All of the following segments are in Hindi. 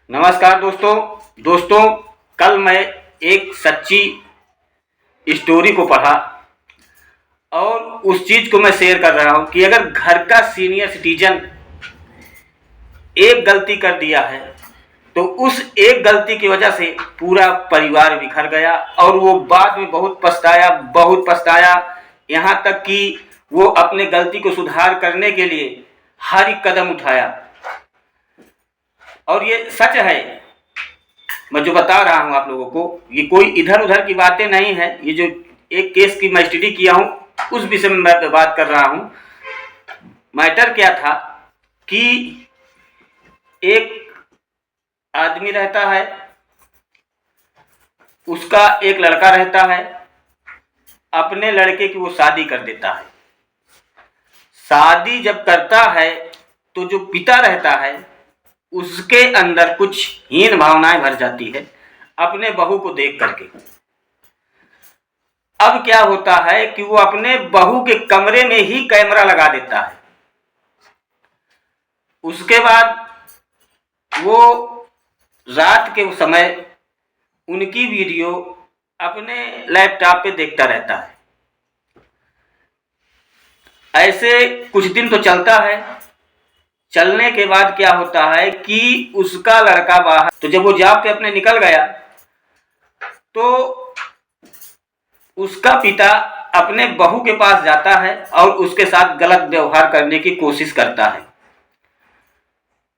नमस्कार दोस्तों, कल मैं एक सच्ची स्टोरी को पढ़ा और उस चीज़ को मैं शेयर कर रहा हूँ कि अगर घर का सीनियर सिटीजन एक गलती कर दिया है तो उस एक गलती की वजह से पूरा परिवार बिखर गया और वो बाद में बहुत पछताया। यहाँ तक कि वो अपने गलती को सुधार करने के लिए हर एक कदम उठाया। और ये सच है, मैं जो बता रहा हूँ आप लोगों को, ये कोई इधर उधर की बातें नहीं है। ये जो एक केस की मैं स्टडी किया हूँ उस विषय में मैं बात कर रहा हूँ। मैटर क्या था कि एक आदमी रहता है, उसका एक लड़का रहता है, अपने लड़के की वो शादी कर देता है। शादी जब करता है तो जो पिता रहता है उसके अंदर कुछ हीन भावनाएं भर जाती है अपने बहू को देख करके। अब क्या होता है कि वो अपने बहू के कमरे में ही कैमरा लगा देता है। उसके बाद वो रात के समय उनकी वीडियो अपने लैपटॉप पे देखता रहता है। ऐसे कुछ दिन तो चलता है। चलने के बाद क्या होता है कि उसका लड़का बाहर, तो जब वो जॉब पे अपने निकल गया तो उसका पिता अपने बहू के पास जाता है और उसके साथ गलत व्यवहार करने की कोशिश करता है।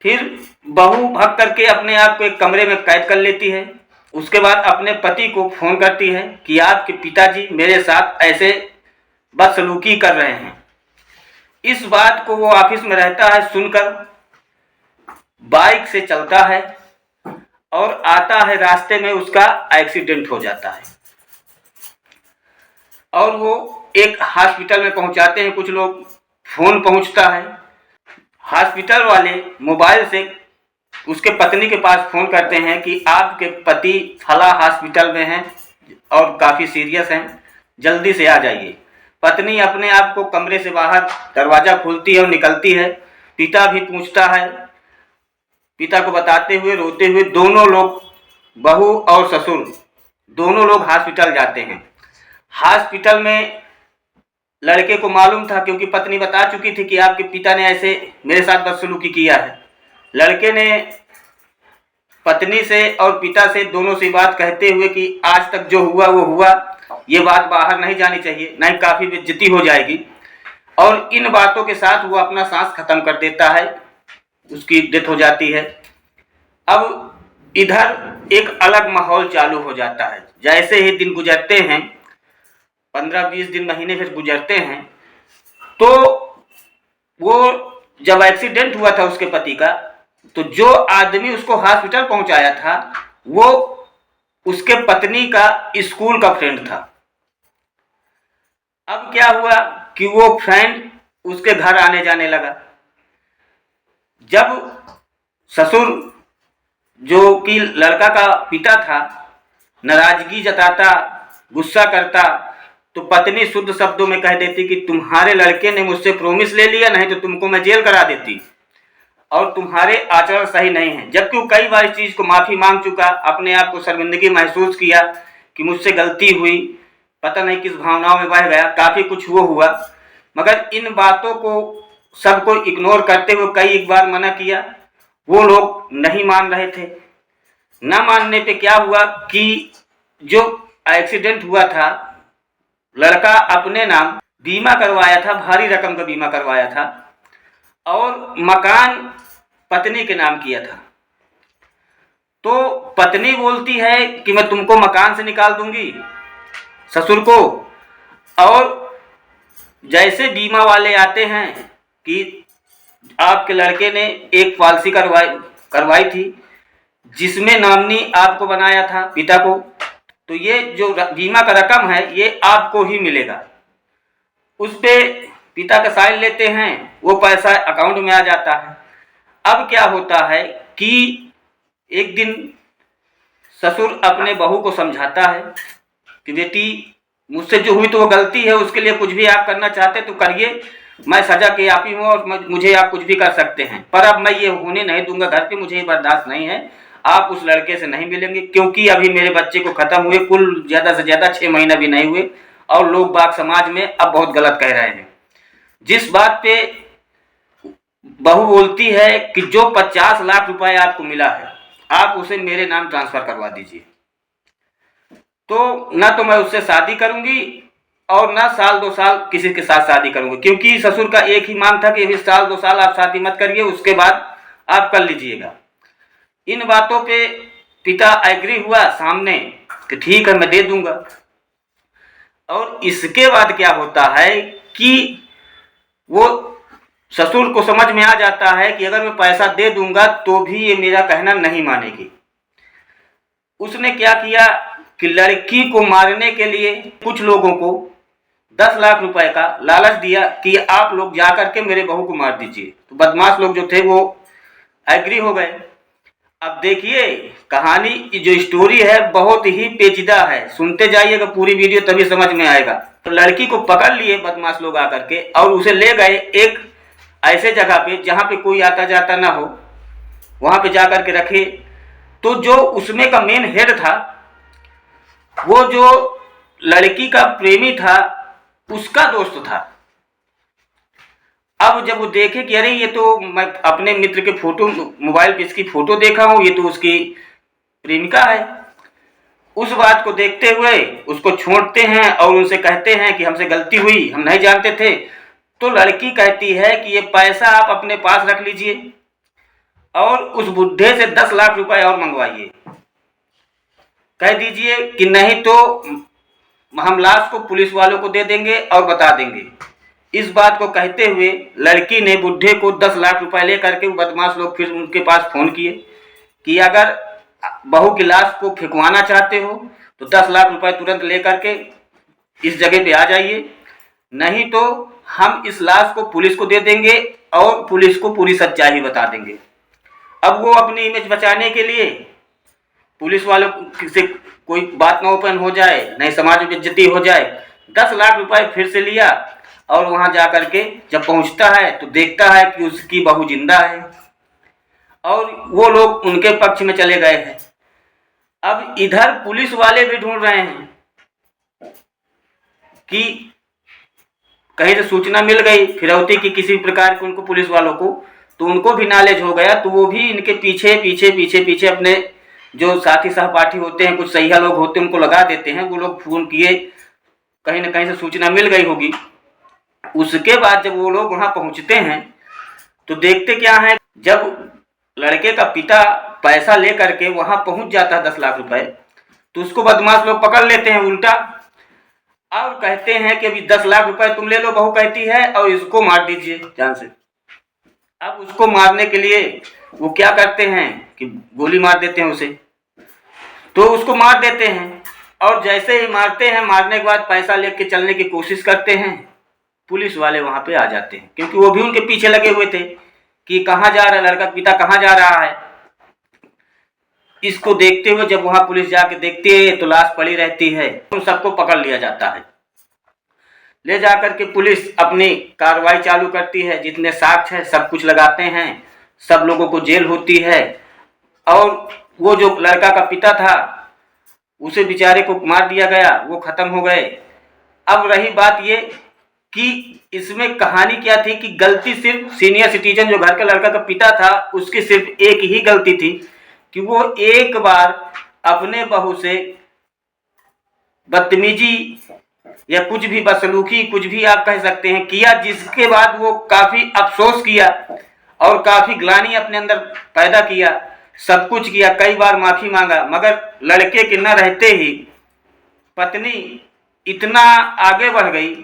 फिर बहू भाग करके अपने आप को एक कमरे में कैद कर लेती है। उसके बाद अपने पति को फोन करती है कि आपके पिताजी मेरे साथ ऐसे बदसलूकी कर रहे हैं। इस बात को वो ऑफिस में रहता है, सुनकर बाइक से चलता है और आता है, रास्ते में उसका एक्सीडेंट हो जाता है और वो एक हॉस्पिटल में पहुंचाते हैं कुछ लोग। फोन पहुंचता है, हॉस्पिटल वाले मोबाइल से उसके पत्नी के पास फोन करते हैं कि आपके पति फला हॉस्पिटल में हैं और काफ़ी सीरियस हैं, जल्दी से आ जाइए। पत्नी अपने आप को कमरे से बाहर दरवाज़ा खोलती है और निकलती है। पिता भी पूछता है, पिता को बताते हुए रोते हुए दोनों लोग, बहू और ससुर दोनों लोग हॉस्पिटल जाते हैं। हॉस्पिटल में लड़के को मालूम था क्योंकि पत्नी बता चुकी थी कि आपके पिता ने ऐसे मेरे साथ बदसलूकी किया है। लड़के ने पत्नी से और पिता से दोनों से बात कहते हुए कि आज तक जो हुआ वो हुआ, ये बात बाहर नहीं जानी चाहिए, नहीं काफ़ी बेइज्जती हो जाएगी। और इन बातों के साथ वो अपना सांस खत्म कर देता है, उसकी डेथ हो जाती है। अब इधर एक अलग माहौल चालू हो जाता है। जैसे ही दिन गुजरते हैं, 15-20 दिन, महीने फिर गुजरते हैं, तो वो जब एक्सीडेंट हुआ था उसके पति का, तो जो आदमी उसको हॉस्पिटल पहुंचाया था वो उसके पत्नी का स्कूल का फ्रेंड था। अब क्या हुआ कि वो फ्रेंड उसके घर आने जाने लगा। जब ससुर, जो कि लड़का का पिता था, नाराजगी जताता, गुस्सा करता, तो पत्नी शुद्ध शब्दों में कह देती कि तुम्हारे लड़के ने मुझसे प्रॉमिस ले लिया, नहीं तो तुमको मैं जेल करा देती, और तुम्हारे आचरण सही नहीं है। जबकि वो कई बार इस चीज़ को माफ़ी मांग चुका, अपने आप को शर्मिंदगी महसूस किया कि मुझसे गलती हुई, पता नहीं किस भावनाओं में बह गया, काफ़ी कुछ वो हुआ। मगर इन बातों को सबको इग्नोर करते हुए कई एक बार मना किया, वो लोग नहीं मान रहे थे। न मानने पे क्या हुआ कि जो एक्सीडेंट हुआ था, लड़का अपने नाम बीमा करवाया था, भारी रकम का बीमा करवाया था और मकान पत्नी के नाम किया था। तो पत्नी बोलती है कि मैं तुमको मकान से निकाल दूंगी, ससुर को। और जैसे बीमा वाले आते हैं कि आपके लड़के ने एक पॉलिसी करवाई थी जिसमें नॉमिनी आपको बनाया था, पिता को, तो ये जो बीमा का रकम है ये आपको ही मिलेगा। उस पे पिता का साइन लेते हैं, वो पैसा अकाउंट में आ जाता है। अब क्या होता है कि एक दिन ससुर अपने बहू को समझाता है कि बेटी, मुझसे जो हुई तो वो गलती है, उसके लिए कुछ भी आप करना चाहते तो करिए, मैं सजा के आप ही हूँ और मुझे आप कुछ भी कर सकते हैं, पर अब मैं ये होने नहीं दूंगा घर पे, मुझे ये बर्दाश्त नहीं है। आप उस लड़के से नहीं मिलेंगे, क्योंकि अभी मेरे बच्चे को खत्म हुए कुल ज़्यादा से ज़्यादा 6 महीना भी नहीं हुए और लोग बाग समाज में अब बहुत गलत कह रहे हैं। जिस बात पे बहू बोलती है कि जो 50 लाख रुपए आपको मिला है आप उसे मेरे नाम ट्रांसफर करवा दीजिए, तो ना तो मैं उससे शादी करूंगी और ना साल 2 साल किसी के साथ शादी करूंगी, क्योंकि ससुर का एक ही मांग था कि अभी साल 2 साल आप शादी मत करिए, उसके बाद आप कर लीजिएगा। इन बातों पे पिता एग्री हुआ सामने कि ठीक है मैं दे दूंगा। और इसके बाद क्या होता है कि वो ससुर को समझ में आ जाता है कि अगर मैं पैसा दे दूंगा तो भी ये मेरा कहना नहीं मानेगी। उसने क्या किया कि लड़की को मारने के लिए कुछ लोगों को 10 लाख रुपए का लालच दिया कि आप लोग जाकर के मेरे बहू को मार दीजिए। तो बदमाश लोग जो थे वो एग्री हो गए। अब देखिए कहानी जो स्टोरी है बहुत ही पेचीदा है, सुनते जाइएगा पूरी वीडियो तभी समझ में आएगा। तो लड़की को पकड़ लिए बदमाश लोग आकर के और उसे ले गए एक ऐसे जगह पे जहाँ पे कोई आता जाता ना हो, वहाँ पे जाकर के रखे। तो जो उसमें का मेन हेड था, वो जो लड़की का प्रेमी था उसका दोस्त था। अब जब वो देखे कि अरे ये तो मैं अपने मित्र के फोटो मोबाइल पे इसकी फोटो देखा हूं, ये तो उसकी प्रेमिका है, उस बात को देखते हुए उसको छोड़ते हैं और उनसे कहते हैं कि हमसे गलती हुई, हम नहीं जानते थे। तो लड़की कहती है कि ये पैसा आप अपने पास रख लीजिए और उस बुढ़े से 10 लाख रुपए और मंगवाइए, कह दीजिए कि नहीं तो हम लाश को पुलिस वालों को दे देंगे और बता देंगे। इस बात को कहते हुए लड़की ने बुढ़े को 10 लाख रुपए लेकर के बदमाश लोग फिर उनके पास फोन किए कि अगर बहू की लाश को फेंकवाना चाहते हो तो 10 लाख रुपए तुरंत लेकर के इस जगह पे आ जाइए, नहीं तो हम इस लाश को पुलिस को दे देंगे और पुलिस को पूरी सच्चाई बता देंगे। अब वो अपनी इमेज बचाने के लिए पुलिस वालों से कोई बात ना ओपन हो जाए, नहीं समाज में बेइज्जती हो जाए, 10 लाख रुपए फिर से लिया और वहां जाकर के जब पहुंचता है तो देखता है कि उसकी बहू जिंदा है और वो लोग उनके पक्ष में चले गए हैं। अब इधर पुलिस वाले भी ढूंढ रहे हैं कि कहीं से सूचना मिल गई फिरौती की किसी प्रकार की उनको पुलिस वालों को, तो उनको भी नॉलेज हो गया, तो वो भी इनके पीछे पीछे पीछे पीछे अपने जो साथी सहपाठी होते हैं, कुछ सहिया लोग होते हैं, उनको लगा देते हैं। वो लोग फोन किए, कहीं ना कहीं से सूचना मिल गई होगी। उसके बाद जब वो लोग वहां पहुंचते हैं तो देखते क्या है, जब लड़के का पिता पैसा लेकर के वहां पहुंच जाता है 10 लाख रुपए, तो उसको बदमाश लोग पकड़ लेते हैं उल्टा और कहते हैं कि अभी 10 लाख रुपए तुम ले लो, बहू कहती है, और इसको मार दीजिए जान से। अब उसको मारने के लिए वो क्या करते हैं कि गोली मार देते हैं उसे, तो उसको मार देते हैं और जैसे ही मारते हैं, मारने के बाद पैसा लेके चलने की कोशिश करते हैं, पुलिस वाले वहां पे आ जाते हैं, क्योंकि वो भी उनके पीछे लगे हुए थे कि कहाँ जा रहा है लड़का, पिता कहाँ जा रहा है। इसको देखते हुए जब वहां पुलिस जाके देखती है तो लाश पड़ी रहती है, उन सबको पकड़ लिया जाता है। ले जाकर के पुलिस अपनी कार्रवाई चालू करती है, जितने साक्ष्य है सब कुछ लगाते हैं, सब लोगों को जेल होती है और वो जो लड़का का पिता था उसे बेचारे को मार दिया गया, वो खत्म हो गए। अब रही बात ये कि इसमें कहानी क्या थी कि गलती सिर्फ सीनियर सिटीजन जो घर का लड़का का पिता था उसकी सिर्फ एक ही गलती थी कि वो एक बार अपने बहू से बदतमीजी या कुछ भी बदसलूकी, कुछ भी आप कह सकते हैं, किया, जिसके बाद वो काफी अफसोस किया और काफी ग्लानि अपने अंदर पैदा किया, सब कुछ किया, कई बार माफी मांगा, मगर लड़के के न रहते ही पत्नी इतना आगे बढ़ गई,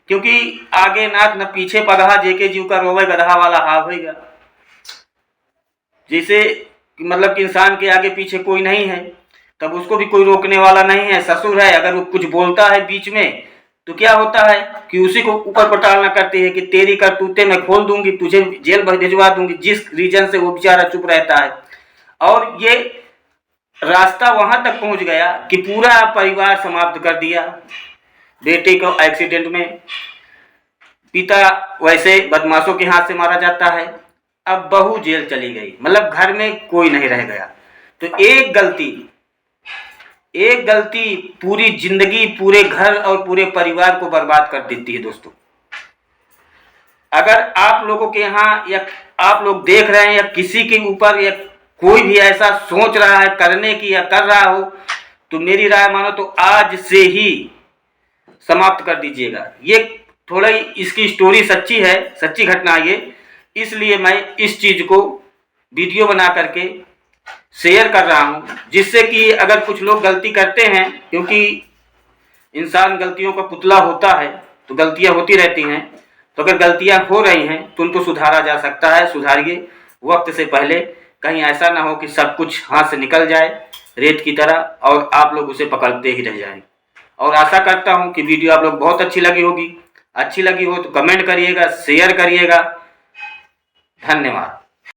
क्योंकि आगे नाक न पीछे पगहा, जेके जीव का रोवे गधा वाला हाल होगा। जैसे मतलब कि इंसान के आगे पीछे कोई नहीं है, तब उसको भी कोई रोकने वाला नहीं है। ससुर है, अगर वो कुछ बोलता है बीच में तो क्या होता है कि उसी को ऊपर पटालना करती है कि तेरी करतूतें मैं खोल दूंगी, तुझे जेल भिजवा दूंगी, जिस रीजन से वो बेचारा चुप रहता है। और ये रास्ता वहां तक पहुंच गया कि पूरा परिवार समाप्त कर दिया। बेटे को एक्सीडेंट में, पिता वैसे बदमाशों के हाथ से मारा जाता है, अब बहू जेल चली गई, मतलब घर में कोई नहीं रह गया। तो एक गलती पूरी जिंदगी, पूरे घर और पूरे परिवार को बर्बाद कर देती है दोस्तों। अगर आप लोगों के यहाँ या आप लोग देख रहे हैं या किसी के ऊपर या कोई भी ऐसा सोच रहा है करने की या कर रहा हो, तो मेरी राय मानो तो आज से ही समाप्त कर दीजिएगा। ये थोड़ा ही इसकी स्टोरी सच्ची है, सच्ची घटना ये, इसलिए मैं इस चीज को वीडियो बना करके शेयर कर रहा हूं, जिससे कि अगर कुछ लोग गलती करते हैं, क्योंकि इंसान गलतियों का पुतला होता है तो गलतियां होती रहती हैं, तो अगर गलतियां हो रही हैं तो उनको सुधारा जा सकता है। सुधारिए वक्त से पहले, कहीं ऐसा ना हो कि सब कुछ हाथ से निकल जाए रेत की तरह और आप लोग उसे पकड़ते ही रह जाएं। और आशा करता हूं कि वीडियो आप लोग बहुत अच्छी लगी होगी। अच्छी लगी हो तो कमेंट करिएगा, शेयर करिएगा। धन्यवाद।